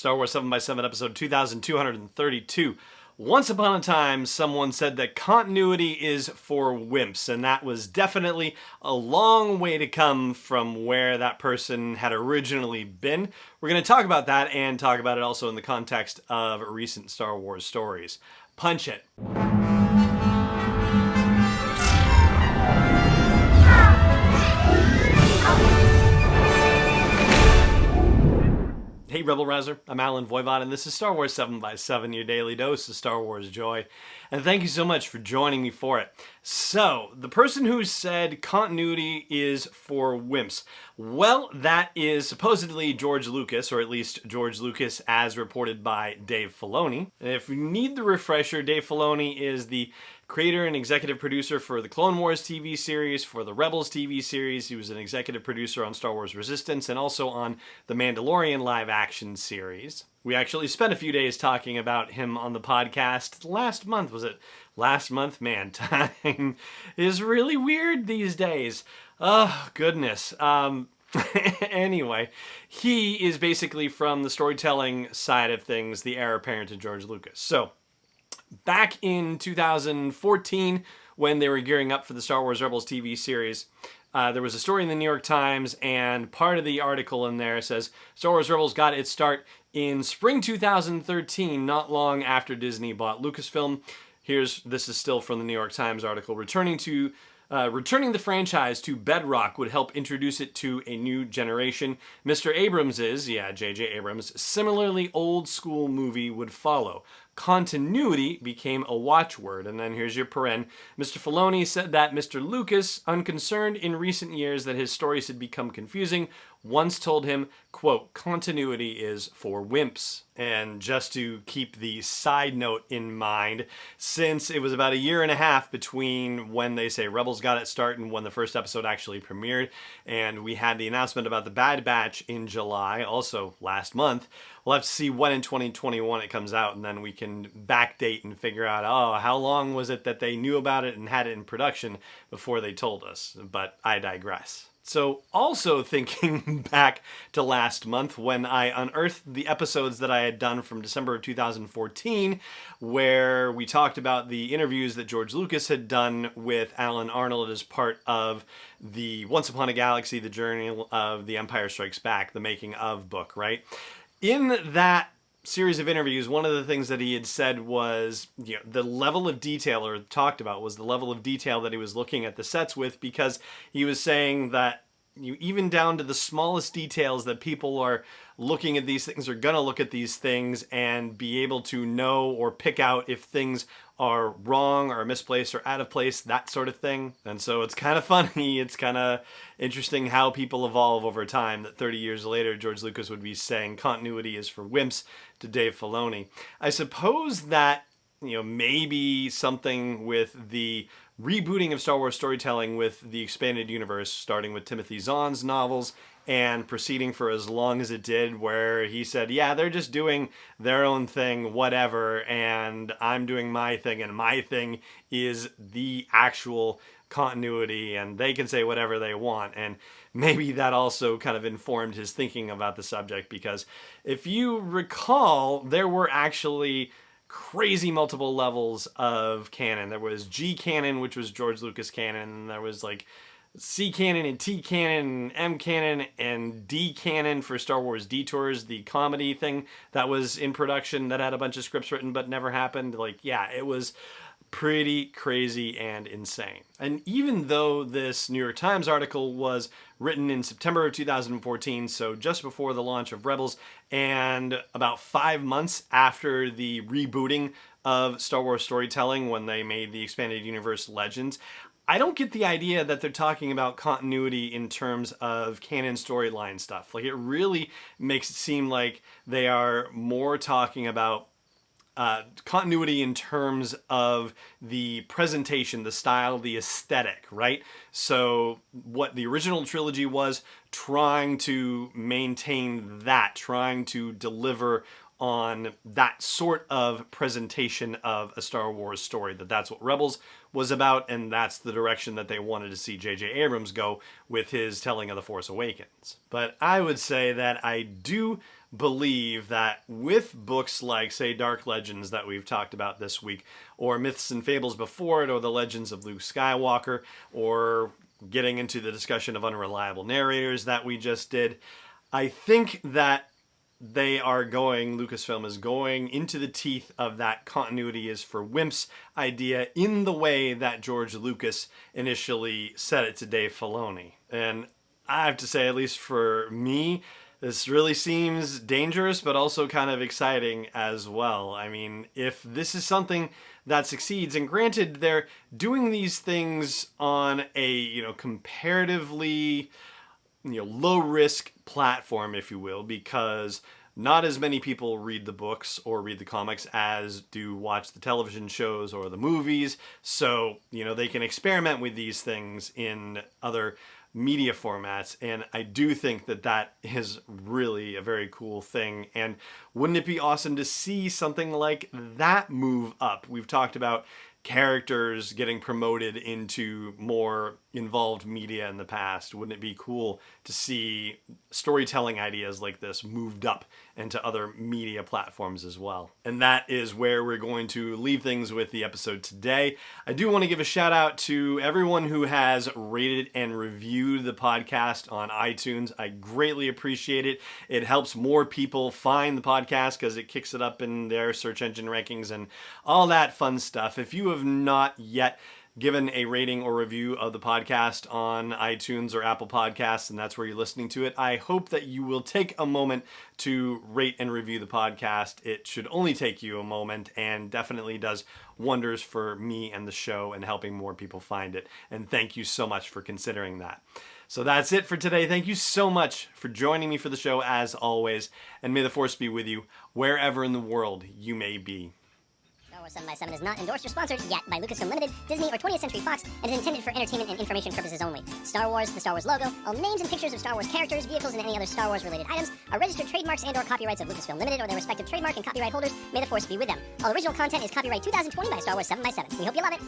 Star Wars 7x7 episode 2232. Once upon a time, someone said that continuity is for wimps, and that was definitely a long way to come from where that person had originally been. We're going to talk about that and talk about it also in the context of recent Star Wars stories. Punch it. Hey Rebel Rouser, I'm Alan Voivod, and this is Star Wars 7x7, your daily dose of Star Wars joy. And thank you so much for joining me for it. So, the person who said continuity is for wimps, well, that is supposedly George Lucas, or at least George Lucas as reported by Dave Filoni. And if you need the refresher, Dave Filoni is the creator and executive producer for the Clone Wars TV series, for the Rebels TV series. He was an executive producer on Star Wars Resistance and also on the Mandalorian live-action series. We actually spent a few days talking about him on the podcast last month. Was it last month? Man, time is really weird these days. Oh, goodness. Anyway, he is basically from the storytelling side of things, the heir apparent to George Lucas. So, back in 2014, when they were gearing up for the Star Wars Rebels TV series, there was a story in the New York Times, and part of the article in there says, Star Wars Rebels got its start in spring 2013, not long after Disney bought Lucasfilm. This is still from the New York Times article. Returning the franchise to bedrock would help introduce it to a new generation. Mr. Abrams J.J. Abrams, similarly old school movie would follow. Continuity became a watchword. And then here's your paren. Mr. Filoni said that Mr. Lucas, unconcerned in recent years that his stories had become confusing, once told him, quote, continuity is for wimps. And just to keep the side note in mind, since it was about a year and a half between when they say Rebels got its start and when the first episode actually premiered, and we had the announcement about the Bad Batch in July, also last month, we'll have to see when in 2021 it comes out, and then we can backdate and figure out, how long was it that they knew about it and had it in production before they told us. But I digress. So also thinking back to last month when I unearthed the episodes that I had done from December of 2014, where we talked about the interviews that George Lucas had done with Alan Arnold as part of the Once Upon a Galaxy, The Journey of the Empire Strikes Back, the making of book, right? In that series of interviews, one of the things that he had said was, the level of detail, or talked about, was the level of detail that he was looking at the sets with, because he was saying that even down to the smallest details that people are looking at these things, are going to look at these things and be able to know or pick out if things are wrong or misplaced or out of place, that sort of thing. And so it's kind of funny, it's kind of interesting how people evolve over time, that 30 years later George Lucas would be saying continuity is for wimps to Dave Filoni. I suppose that, maybe something with the rebooting of Star Wars storytelling with the expanded universe, starting with Timothy Zahn's novels and proceeding for as long as it did, where he said, they're just doing their own thing, whatever, and I'm doing my thing, and my thing is the actual continuity, and they can say whatever they want. And maybe that also kind of informed his thinking about the subject, because if you recall, there were actually crazy multiple levels of canon. There was G canon, which was George Lucas canon, and there was like C canon and T canon and M canon and D canon for Star Wars Detours, the comedy thing that was in production that had a bunch of scripts written but never happened. It was pretty crazy and insane. And even though this New York Times article was written in September of 2014, so just before the launch of Rebels, and about 5 months after the rebooting of Star Wars storytelling when they made the Expanded Universe Legends, I don't get the idea that they're talking about continuity in terms of canon storyline stuff. It really makes it seem like they are more talking about continuity in terms of the presentation, the style, the aesthetic, right? So what the original trilogy was, trying to maintain that, trying to deliver on that sort of presentation of a Star Wars story, that's what Rebels was about, and that's the direction that they wanted to see J.J. Abrams go with his telling of The Force Awakens. But I would say that I do believe that with books like, say, Dark Legends that we've talked about this week, or Myths and Fables before it, or The Legends of Luke Skywalker, or getting into the discussion of unreliable narrators that we just did, I think that Lucasfilm is going into the teeth of that continuity is for Wimps idea in the way that George Lucas initially said it to Dave Filoni. And I have to say, at least for me, this really seems dangerous, but also kind of exciting as well. I mean, if this is something that succeeds, and granted, they're doing these things on a, comparatively, low risk platform, if you will, because not as many people read the books or read the comics as do watch the television shows or the movies. So, they can experiment with these things in other media formats, and I do think that is really a very cool thing. And wouldn't it be awesome to see something like that move up? We've talked about characters getting promoted into more involved media in the past. Wouldn't it be cool to see storytelling ideas like this moved up into other media platforms as well? And that is where we're going to leave things with the episode today. I do want to give a shout out to everyone who has rated and reviewed the podcast on iTunes. I greatly appreciate it. It helps more people find the podcast because it kicks it up in their search engine rankings and all that fun stuff. If you have not yet given a rating or review of the podcast on iTunes or Apple Podcasts, and that's where you're listening to it, I hope that you will take a moment to rate and review the podcast. It should only take you a moment and definitely does wonders for me and the show and helping more people find it. And thank you so much for considering that. So that's it for today. Thank you so much for joining me for the show as always, and may the Force be with you wherever in the world you may be. Star Wars 7x7 is not endorsed or sponsored yet by Lucasfilm Limited, Disney, or 20th Century Fox, and is intended for entertainment and information purposes only. Star Wars, the Star Wars logo, all names and pictures of Star Wars characters, vehicles, and any other Star Wars-related items are registered trademarks and/or copyrights of Lucasfilm Limited or their respective trademark and copyright holders. May the Force be with them. All original content is copyright 2020 by Star Wars 7x7. We hope you love it.